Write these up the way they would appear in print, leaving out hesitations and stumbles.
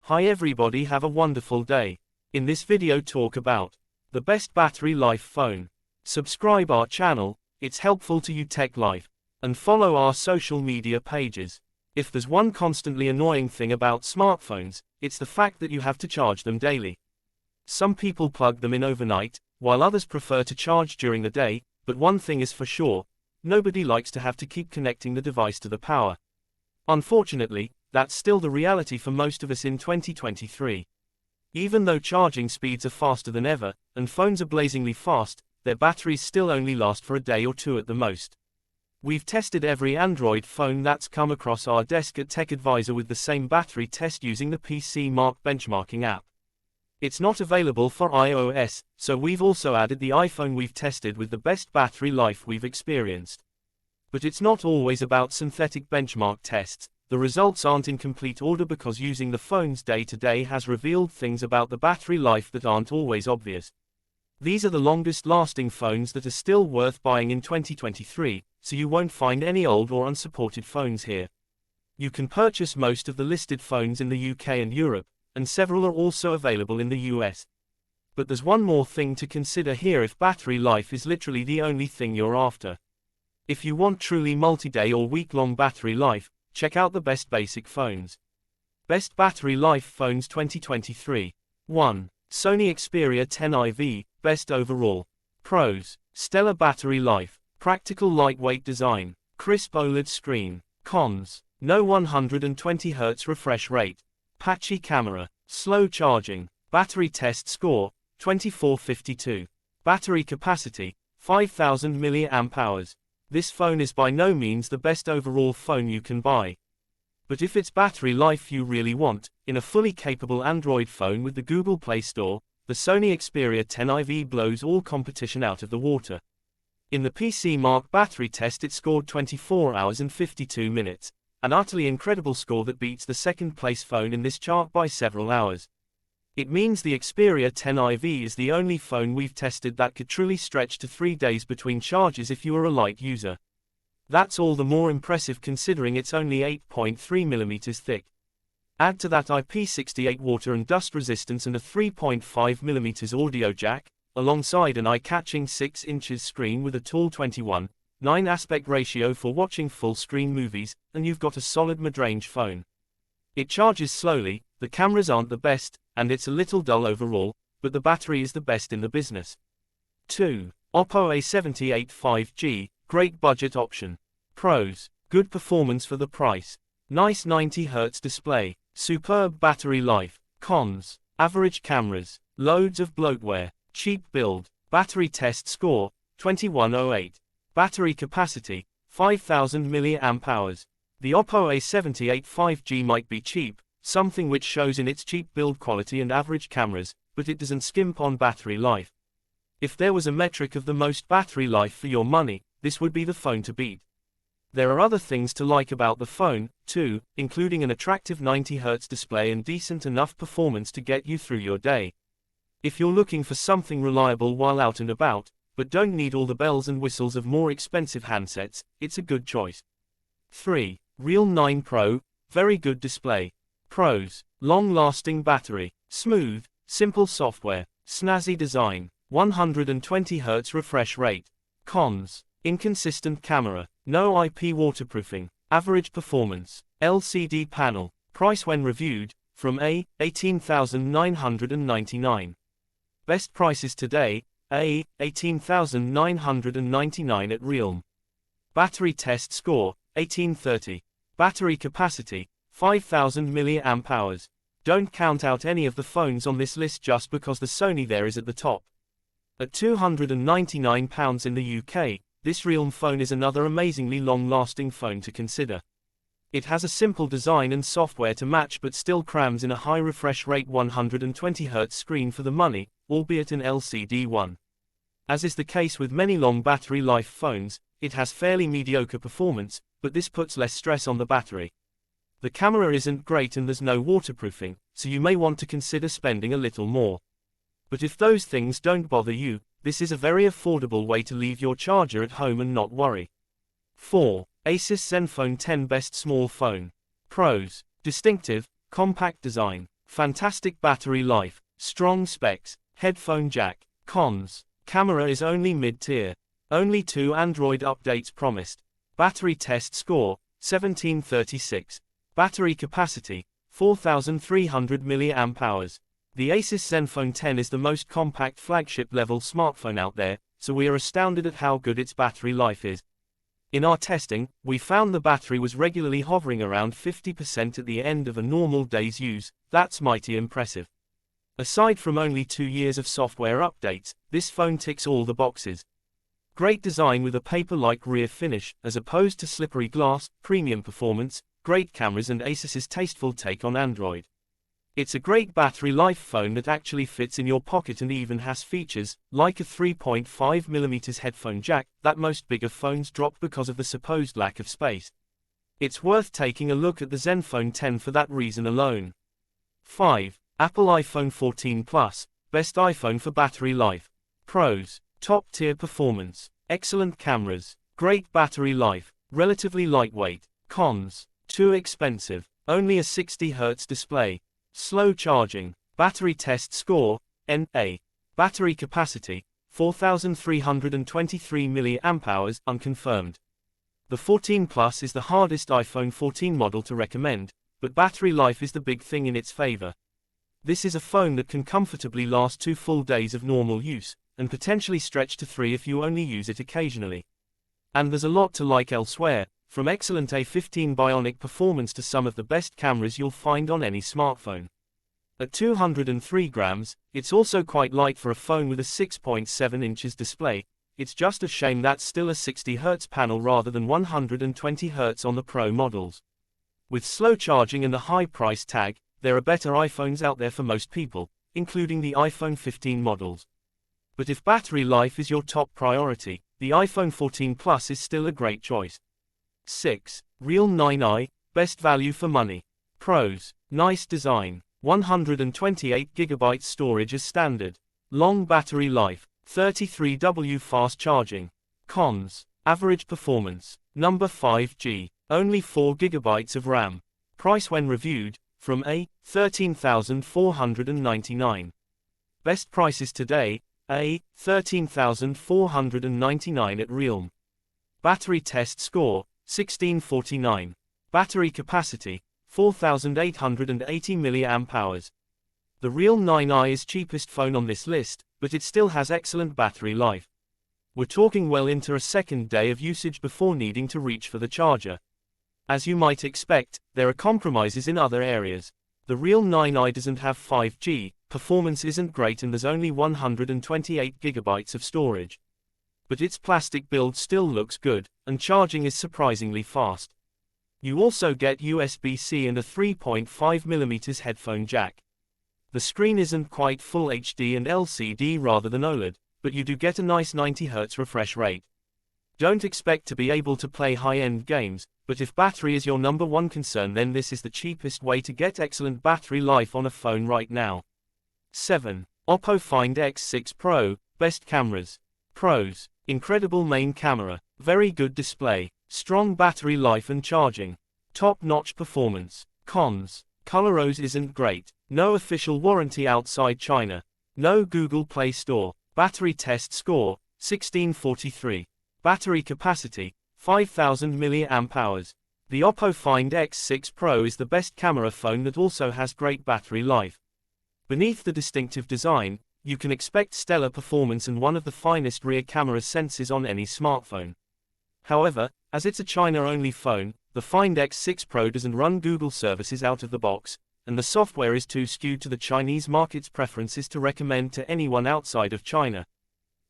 Hi everybody, have a wonderful day. In this video talk about the best battery life phone. Subscribe our channel, it's helpful to you tech life, and follow our social media pages. If there's one constantly annoying thing about smartphones, it's the fact that you have to charge them daily. Some people plug them in overnight, while others prefer to charge during the day, but one thing is for sure, nobody likes to have to keep connecting the device to the power. Unfortunately, that's still the reality for most of us in 2023. Even though charging speeds are faster than ever, and phones are blazingly fast, their batteries still only last for a day or two at the most. We've tested every Android phone that's come across our desk at TechAdvisor with the same battery test using the PC Mark benchmarking app. It's not available for iOS, so we've also added the iPhone we've tested with the best battery life we've experienced. But it's not always about synthetic benchmark tests. The results aren't in complete order because using the phones day to day has revealed things about the battery life that aren't always obvious. These are the longest lasting phones that are still worth buying in 2023, so you won't find any old or unsupported phones here. You can purchase most of the listed phones in the UK and Europe, and several are also available in the US. But there's one more thing to consider here if battery life is literally the only thing you're after. If you want truly multi-day or week-long battery life, check out the best basic phones. Best battery life phones 2023. 1. Sony Xperia 10IV, best overall. Pros: stellar battery life, practical lightweight design, crisp OLED screen. Cons: no 120Hz refresh rate, patchy camera, slow charging. Battery test score: 2452. Battery capacity: 5000 mAh. This phone is by no means the best overall phone you can buy. But if it's battery life you really want, in a fully capable Android phone with the Google Play Store, the Sony Xperia 10IV blows all competition out of the water. In the PC Mark battery test it scored 24 hours and 52 minutes, an utterly incredible score that beats the second place phone in this chart by several hours. It means the Xperia 10IV is the only phone we've tested that could truly stretch to 3 days between charges if you are a light user. That's all the more impressive considering it's only 8.3mm thick. Add to that IP68 water and dust resistance and a 3.5mm audio jack, alongside an eye-catching 6 inches screen with a tall 21:9 aspect ratio for watching full-screen movies, and you've got a solid mid-range phone. It charges slowly, the cameras aren't the best, and it's a little dull overall, but the battery is the best in the business. 2. Oppo A78 5G, great budget option. Pros: good performance for the price. Nice 90Hz display. Superb battery life. Cons: average cameras. Loads of bloatware. Cheap build. Battery test score: 2108. Battery capacity: 5000 mAh. The Oppo A78 5G might be cheap, something which shows in its cheap build quality and average cameras, but it doesn't skimp on battery life. If there was a metric of the most battery life for your money, this would be the phone to beat. There are other things to like about the phone, too, including an attractive 90Hz display and decent enough performance to get you through your day. If you're looking for something reliable while out and about, but don't need all the bells and whistles of more expensive handsets, it's a good choice. 3. Realme 9 Pro, very good display. Pros: long-lasting battery, smooth, simple software, snazzy design, 120Hz refresh rate. Cons: inconsistent camera, no IP waterproofing, average performance. LCD panel, price when reviewed, from $18,999. Best prices today, $18,999 at Realme. Battery test score: 1830. Battery capacity: 5000 mAh. Don't count out any of the phones on this list just because the Sony there is at the top. At £299 in the UK, this Realme phone is another amazingly long-lasting phone to consider. It has a simple design and software to match but still crams in a high refresh rate 120Hz screen for the money, albeit an LCD one. As is the case with many long battery life phones, it has fairly mediocre performance, but this puts less stress on the battery. The camera isn't great and there's no waterproofing, so you may want to consider spending a little more. But if those things don't bother you, this is a very affordable way to leave your charger at home and not worry. 4. Asus Zenfone 10 Best Small Phone. Pros: distinctive, compact design, Fantastic battery life, strong specs, headphone jack. Cons. Camera is only mid-tier. Only 2 Android updates promised. Battery test score, 1736. Battery capacity, 4300 mAh. The Asus Zenfone 10 is the most compact flagship-level smartphone out there, so we are astounded at how good its battery life is. In our testing, we found the battery was regularly hovering around 50% at the end of a normal day's use. That's mighty impressive. Aside from only 2 years of software updates, this phone ticks all the boxes. Great design with a paper-like rear finish, as opposed to slippery glass, premium performance, great cameras and Asus's tasteful take on Android. It's a great battery life phone that actually fits in your pocket and even has features, like a 3.5mm headphone jack, that most bigger phones drop because of the supposed lack of space. It's worth taking a look at the Zenfone 10 for that reason alone. 5. Apple iPhone 14 Plus, best iPhone for battery life. Pros. Top-tier performance, excellent cameras, great battery life, relatively lightweight. Cons. Too expensive, only a 60Hz display. Slow charging. Battery test score, NA. Battery capacity, 4323 mAh, unconfirmed. The 14 Plus is the hardest iPhone 14 model to recommend, but battery life is the big thing in its favor. This is a phone that can comfortably last 2 full days of normal use, and potentially stretch to 3 if you only use it occasionally. And there's a lot to like elsewhere, from excellent A15 Bionic performance to some of the best cameras you'll find on any smartphone. At 203 grams, it's also quite light for a phone with a 6.7 inches display. It's just a shame that's still a 60Hz panel rather than 120Hz on the Pro models. With slow charging and a high price tag, there are better iPhones out there for most people, including the iPhone 15 models. But if battery life is your top priority, the iPhone 14 Plus is still a great choice. 6. Realme 9i, best value for money. Pros. Nice design. 128GB storage as standard. Long battery life. 33W fast charging. Cons. Average performance. Number 5G. Only 4GB of RAM. Price when reviewed, from A, 13,499. Best prices today, A, 13,499 at Realme. Battery test score, 1649. Battery capacity, 4,880 mAh. The Realme 9i is cheapest phone on this list, but it still has excellent battery life. We're talking well into a second day of usage before needing to reach for the charger. As you might expect, there are compromises in other areas. The Realme 9i doesn't have 5G, performance isn't great and there's only 128GB of storage. But its plastic build still looks good, and charging is surprisingly fast. You also get USB-C and a 3.5mm headphone jack. The screen isn't quite full HD and LCD rather than OLED, but you do get a nice 90Hz refresh rate. Don't expect to be able to play high-end games, but if battery is your number one concern, then this is the cheapest way to get excellent battery life on a phone right now. 7. Oppo Find X6 Pro, best cameras. Pros. Incredible main camera, very good display, strong battery life and charging. Top-notch performance. Cons. Colorose isn't great, no official warranty outside China. No Google Play Store. Battery test score, 1643. Battery capacity, 5,000 mAh. The Oppo Find X6 Pro is the best camera phone that also has great battery life. Beneath the distinctive design, you can expect stellar performance and one of the finest rear camera sensors on any smartphone. However, as it's a China-only phone, the Find X6 Pro doesn't run Google services out of the box, and the software is too skewed to the Chinese market's preferences to recommend to anyone outside of China.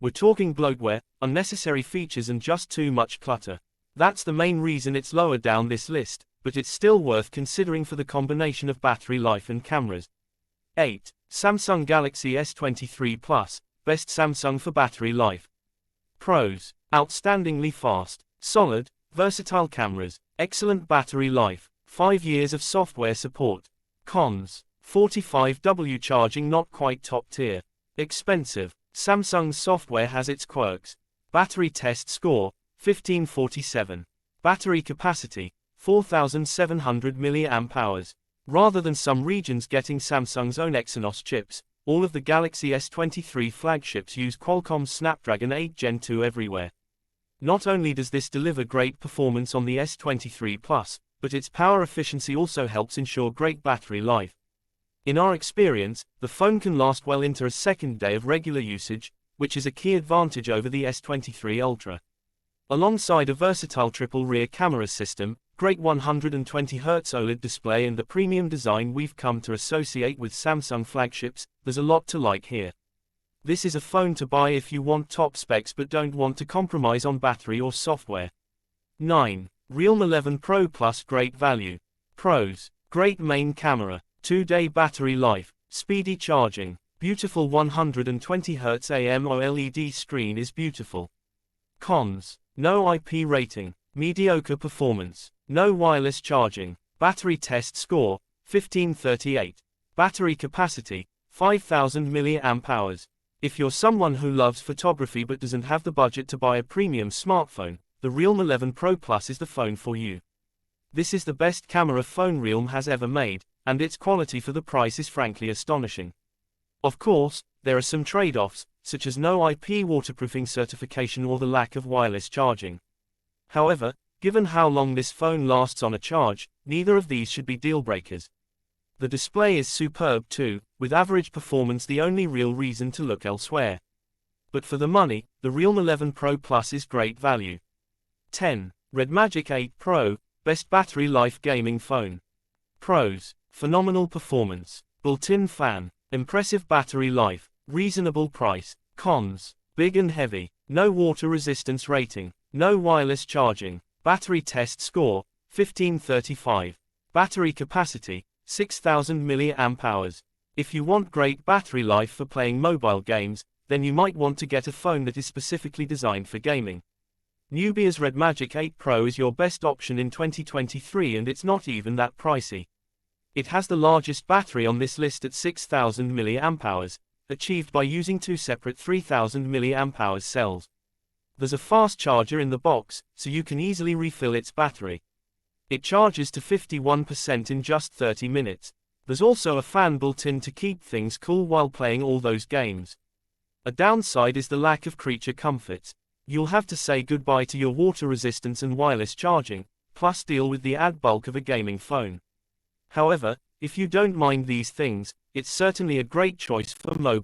We're talking bloatware, unnecessary features and just too much clutter. That's the main reason it's lower down this list, but it's still worth considering for the combination of battery life and cameras. 8. Samsung Galaxy S23 Plus, best Samsung for battery life. Pros. Outstandingly fast, solid, versatile cameras, excellent battery life, 5 years of software support. Cons. 45W charging not quite top tier. Expensive. Samsung's software has its quirks. Battery test score, 1547. Battery capacity, 4,700 mAh. Rather than some regions getting Samsung's own Exynos chips, all of the Galaxy S23 flagships use Qualcomm's Snapdragon 8 Gen 2 everywhere. Not only does this deliver great performance on the S23 Plus, but its power efficiency also helps ensure great battery life. In our experience, the phone can last well into a second day of regular usage, which is a key advantage over the S23 Ultra. Alongside a versatile triple rear camera system, great 120Hz OLED display and the premium design we've come to associate with Samsung flagships, there's a lot to like here. This is a phone to buy if you want top specs but don't want to compromise on battery or software. 9. Realme 11 Pro Plus great value. Pros: great main camera, 2-day battery life, speedy charging, beautiful 120Hz AMOLED screen is beautiful. Cons: no IP rating, mediocre performance, no wireless charging, battery test score, 1538, battery capacity, 5000 mAh. If you're someone who loves photography but doesn't have the budget to buy a premium smartphone, the Realme 11 Pro Plus is the phone for you. This is the best camera phone Realme has ever made, and its quality for the price is frankly astonishing. Of course, there are some trade-offs, such as no IP waterproofing certification or the lack of wireless charging. However, given how long this phone lasts on a charge, neither of these should be deal-breakers. The display is superb too, with average performance the only real reason to look elsewhere. But for the money, the Realme 11 Pro Plus is great value. 10. Redmagic 8 Pro, best battery life gaming phone. Pros: phenomenal performance, built-in fan, impressive battery life, reasonable price. Cons: big and heavy, no water resistance rating, no wireless charging, battery test score, 1535, battery capacity, 6000 mAh. If you want great battery life for playing mobile games, then you might want to get a phone that is specifically designed for gaming. Nubia's Redmagic 8 Pro is your best option in 2023 and it's not even that pricey. It has the largest battery on this list at 6000 mAh, achieved by using two separate 3000 mAh cells. There's a fast charger in the box, so you can easily refill its battery. It charges to 51% in just 30 minutes. There's also a fan built in to keep things cool while playing all those games. A downside is the lack of creature comforts. You'll have to say goodbye to your water resistance and wireless charging, plus deal with the add bulk of a gaming phone. However, if you don't mind these things, it's certainly a great choice for mobile.